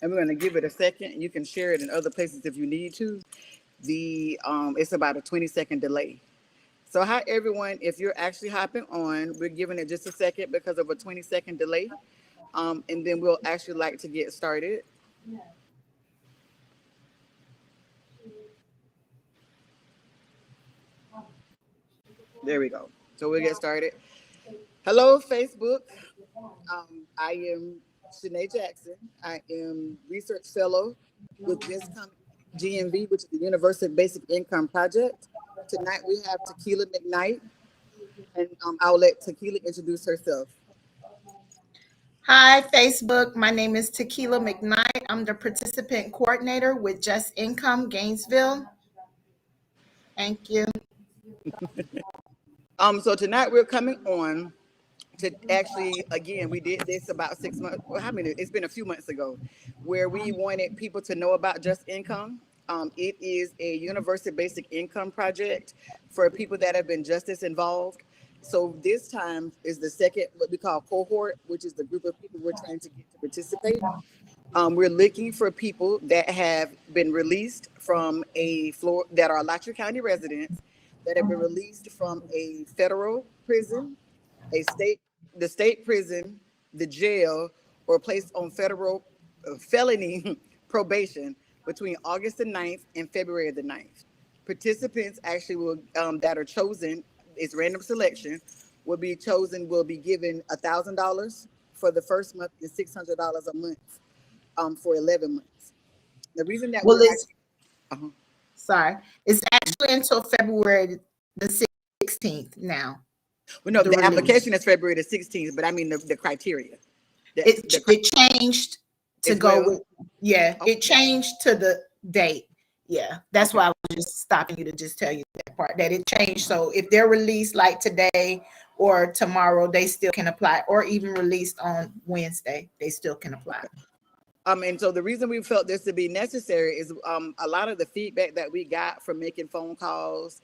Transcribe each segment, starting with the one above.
and we're going to give it a second. You can share it in other places if you need to. It's about a 20-second delay. So hi everyone, if you're actually hopping on, we're giving it just a second because of a 20-second delay. And then we'll actually like to get started. There we go. So we'll get started. Hello, Facebook. I am Chanae Jackson. I am research fellow with Just Income GNV, which is the Universal Basic Income Project. Tonight we have Tequila McKnight, and I'll let Tequila introduce herself. Hi, Facebook. My name is Tequila McKnight. I'm the participant coordinator with Just Income Gainesville. Thank you. So tonight we're coming on to actually, again, we did this about 6 months. Well, how many? It's been a few months ago, where we wanted people to know about Just Income. It is a universal basic income project for people that have been justice involved. So this time is the second, what we call cohort, which is the group of people we're trying to get to participate. We're looking for people that have been released from a floor that are Alachua County residents that have been released from a federal prison, a state, the state prison, the jail, or placed on federal felony probation between August the 9th and February the 9th. Participants actually will that are chosen, it's random selection, will be given $1,000 for the first month and $600 a month for 11 months. The reason that Well, we're it's actually, uh-huh. sorry. It's actually until February the 16th now. Well, no, The the release. application is February the 16th, but I mean the criteria. It changed to As go well. with, yeah, Okay. it changed to the date. Yeah, that's Okay. why I was just stopping you to just tell you that part, that it changed. So if they're released like today or tomorrow, they still can apply, or even released on Wednesday, they still can apply. And so the reason we felt this to be necessary is a lot of the feedback that we got from making phone calls,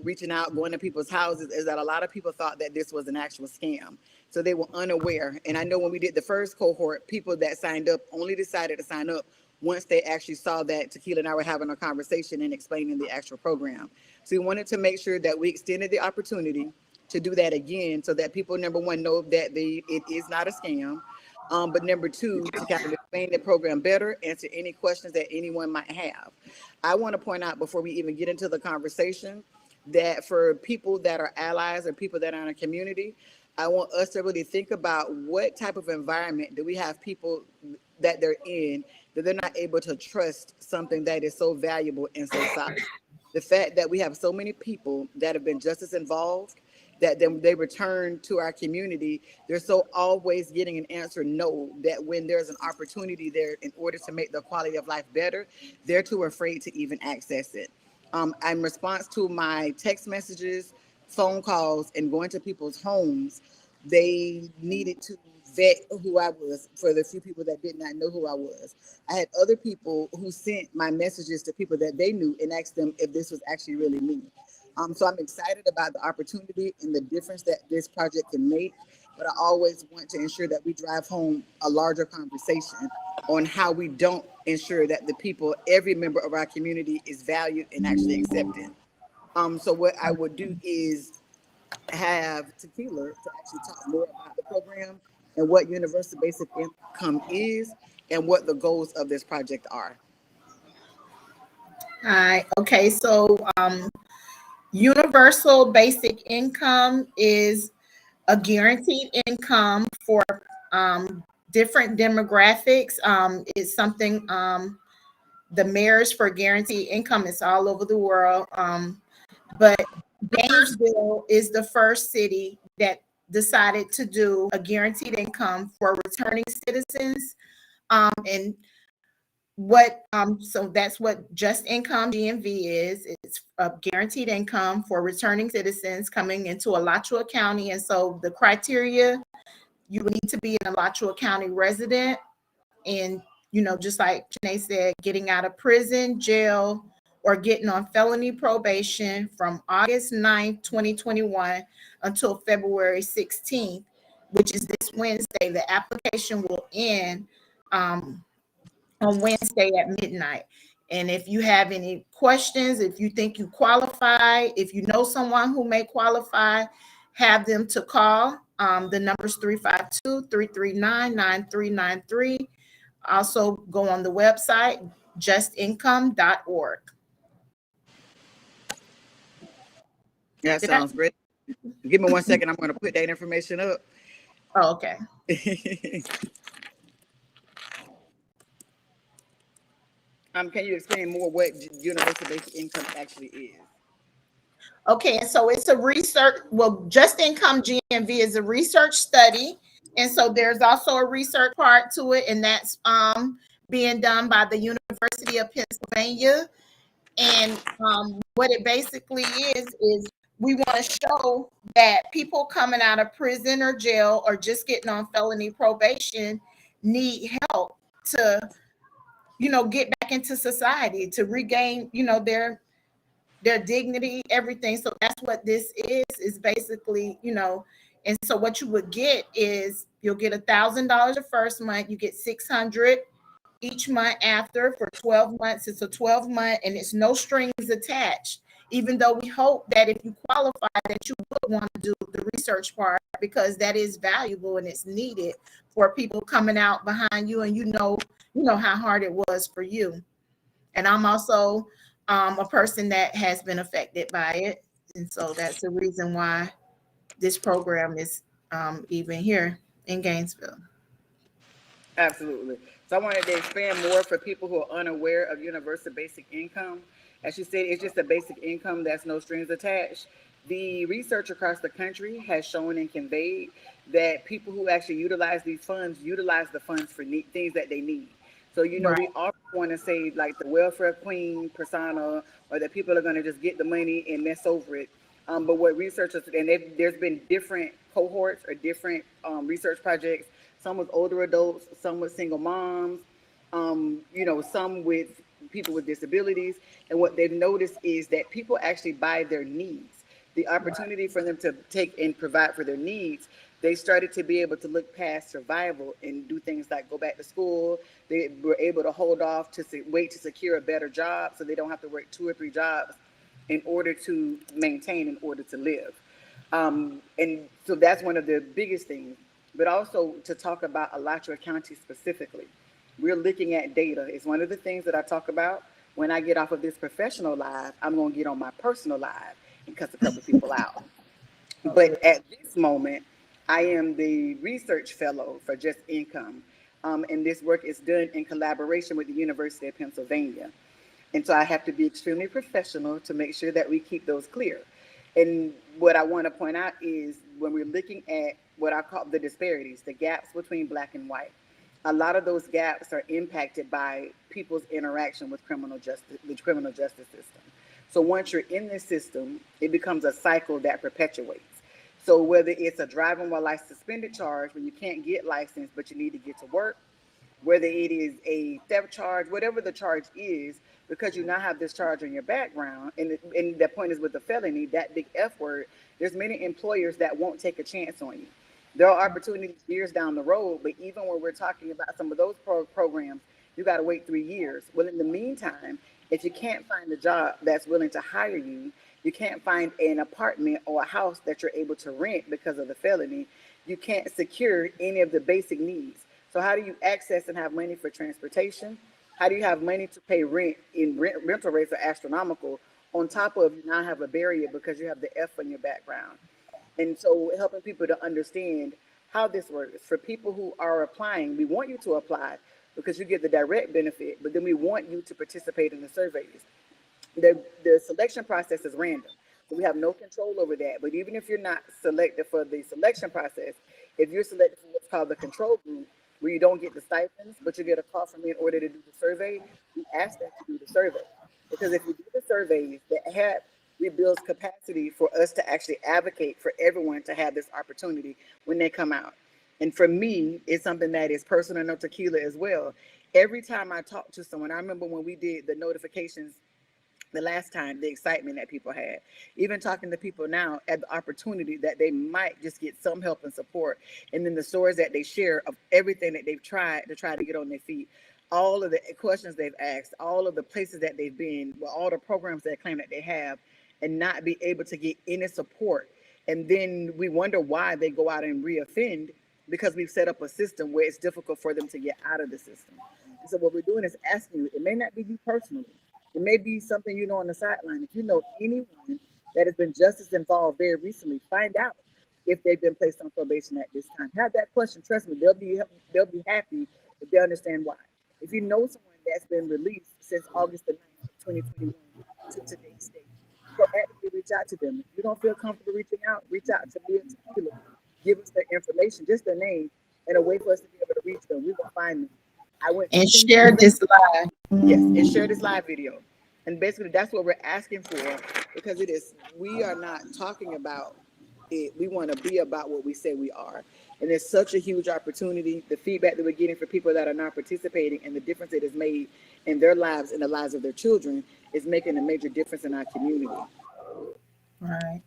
reaching out, going to people's houses, is that a lot of people thought that this was an actual scam. So they were unaware. And I know when we did the first cohort, people that signed up only decided to sign up once they actually saw that Tequila and I were having a conversation and explaining the actual program. So we wanted to make sure that we extended the opportunity to do that again so that people, number one, know that it is not a scam. But number two, to kind of explain the program better, answer any questions that anyone might have. I want to point out before we even get into the conversation that for people that are allies or people that are in a community, I want us to really think about what type of environment do we have people that they're in that they're not able to trust something that is so valuable and so solid. The fact that we have so many people that have been justice involved, that then they return to our community, they're so always getting an answer no, that when there's an opportunity there in order to make the quality of life better, they're too afraid to even access it. In response to my text messages, phone calls, and going to people's homes, they needed to vet who I was for the few people that did not know who I was. I had other people who sent my messages to people that they knew and asked them if this was actually really me. So I'm excited about the opportunity and the difference that this project can make. But I always want to ensure that we drive home a larger conversation on how we don't ensure that the people, every member of our community, is valued and actually accepted. So what I would do is have Tequila to actually talk more about the program and what universal basic income is and what the goals of this project are. All right. Okay. So universal basic income is a guaranteed income for different demographics. It's something, the mayors for guaranteed income is all over the world. But Gainesville is the first city that decided to do a guaranteed income for returning citizens. And what so that's what Just Income GNV is. It's a guaranteed income for returning citizens coming into Alachua County. And so the criteria, you need to be an Alachua County resident, and just like Chanae said, getting out of prison, jail, or getting on felony probation from August 9th, 2021 until February 16th, which is this Wednesday. The application will end on Wednesday at midnight. And if you have any questions, if you think you qualify, if you know someone who may qualify, have them to call. The number's 352-339-9393. Also go on the website, justincome.org. That sounds great. Give me 1 second. I'm going to put that information up. Oh, okay. Can you explain more what universal basic income actually is? Okay, and so it's a research, well, Just Income GNV is a research study. And so there's also a research part to it, and that's being done by the University of Pennsylvania. And what it basically is we want to show that people coming out of prison or jail or just getting on felony probation need help to, get back into society, to regain, their dignity, everything. So that's what this is basically, and so what you would get is you'll get $1,000 the first month, you get 600 each month after for 12 months. It's a 12-month and it's no strings attached, even though we hope that if you qualify that you would want to do the research part, because that is valuable and it's needed for people coming out behind you, and you know how hard it was for you. And I'm also a person that has been affected by it. And so that's the reason why this program is even here in Gainesville. Absolutely. So I wanted to expand more for people who are unaware of universal basic income. As you said, it's just a basic income that's no strings attached. The research across the country has shown and conveyed that people who actually utilize these funds utilize the funds for things that they need. So, Right. we often want to say like the welfare queen persona, or that people are going to just get the money and mess over it. But what researchers, and there's been different cohorts or different research projects, some with older adults, some with single moms, some with people with disabilities. And what they've noticed is that people actually buy their needs. The opportunity for them to take and provide for their needs, they started to be able to look past survival and do things like go back to school. They were able to hold off to wait to secure a better job, so they don't have to work 2 or 3 jobs in order to maintain, in order to live. And so that's one of the biggest things. But also to talk about Alachua County specifically, we're looking at data. It's one of the things that I talk about. When I get off of this professional live, I'm going to get on my personal live and cuss a couple people out. But at this moment, I am the research fellow for Just Income. And this work is done in collaboration with the University of Pennsylvania. And so I have to be extremely professional to make sure that we keep those clear. And what I want to point out is when we're looking at what I call the disparities, the gaps between Black and white, a lot of those gaps are impacted by people's interaction with the criminal justice system. So once you're in this system, it becomes a cycle that perpetuates. So whether it's a driving while license suspended charge where you can't get licensed, but you need to get to work, whether it is a theft charge, whatever the charge is, because you now have this charge on your background, and the point is with the felony, that big F word, there's many employers that won't take a chance on you. There are opportunities years down the road, but even when we're talking about some of those programs, you got to wait 3 years. Well, in the meantime, if you can't find a job that's willing to hire you, you can't find an apartment or a house that you're able to rent because of the felony, you can't secure any of the basic needs. So how do you access and have money for transportation? How do you have money to pay rent? Rental rates are astronomical. On top of, you now have a barrier because you have the F on your background. And so helping people to understand how this works. For people who are applying, we want you to apply because you get the direct benefit, but then we want you to participate in the surveys. The selection process is random. So we have no control over that. But even if you're not selected for the selection process, if you're selected for what's called the control group, where you don't get the stipends, but you get a call from me in order to do the survey, we ask that you do the survey. Because if you do the surveys, that rebuilds capacity for us to actually advocate for everyone to have this opportunity when they come out. And for me, it's something that is personal to Tequila as well. Every time I talk to someone, I remember when we did the notifications the last time, the excitement that people had, even talking to people now at the opportunity that they might just get some help and support. And then the stories that they share of everything that they've tried to get on their feet. all of the questions they've asked, all of the places that they've been, well, all the programs they claim that they have, and not be able to get any support. And then we wonder why they go out and reoffend, because we've set up a system where it's difficult for them to get out of the system. And so what we're doing is asking you, it may not be you personally, it may be something you know on the sideline. If you know anyone that has been justice involved very recently, find out if they've been placed on probation at this time. Have that question. Trust me, they'll be happy if they understand why. If you know someone that's been released since August the 9th of 2021 to today's date, proactively reach out to them. If you don't feel comfortable reaching out, reach out to me and Tequila. Give us their information, just their name, and a way for us to be able to reach them. We will find them. I went to And 10 share this live. Yes, and share this live video. And basically, that's what we're asking for, because we are not talking about it. We want to be about what we say we are. And there's such a huge opportunity. The feedback that we're getting for people that are not participating, and the difference it has made in their lives and the lives of their children, is making a major difference in our community. Right.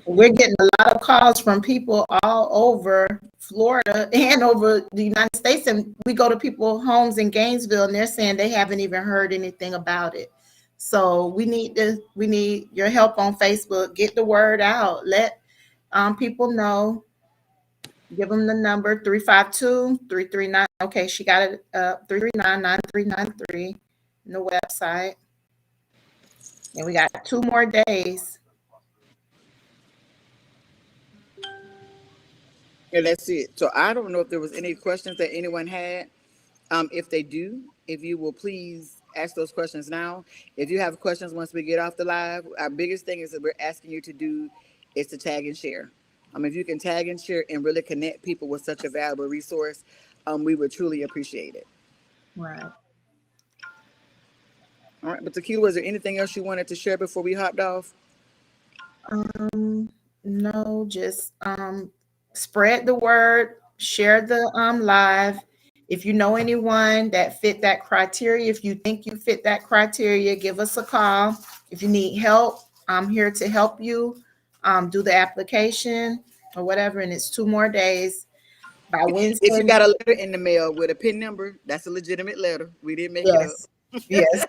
We're getting a lot of calls from people all over Florida and over the United States. And we go to people's homes in Gainesville and they're saying they haven't even heard anything about it. So we need your help on Facebook. Get the word out. Let people know. Give them the number 352-339. Okay, she got it 339-9393 in the website. And we got 2 more days. And that's it. So I don't know if there was any questions that anyone had. If they do, if you will please ask those questions now. If you have questions once we get off the live, our biggest thing is that we're asking you to do is to tag and share. If you can tag and share and really connect people with such a valuable resource, we would truly appreciate it. Right. All right, but Tequila, was there anything else you wanted to share before we hopped off? No, just spread the word, share the live. If you know anyone that fit that criteria, if you think you fit that criteria, give us a call. If you need help, I'm here to help you do the application or whatever. And it's 2 more days. By Wednesday. If you got a letter in the mail with a PIN number, that's a legitimate letter. We didn't make it up. Yes.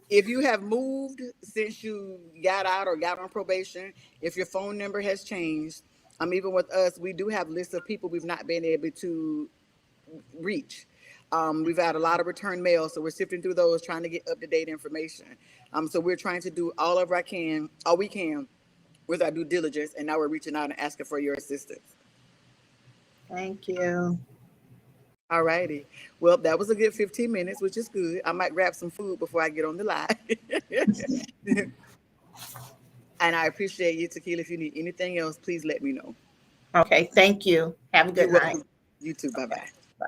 If you have moved since you got out or got on probation, if your phone number has changed, even with us, we do have lists of people we've not been able to reach. We've had a lot of return mail, so we're sifting through those, trying to get up-to-date information. So we're trying to do all we can with our due diligence, and now we're reaching out and asking for your assistance. Thank you. All righty. Well, that was a good 15 minutes, which is good. I might grab some food before I get on the live. And I appreciate you, Tequila. If you need anything else, please let me know. Okay. Thank you. Have a good night. You too. Bye-bye. Bye.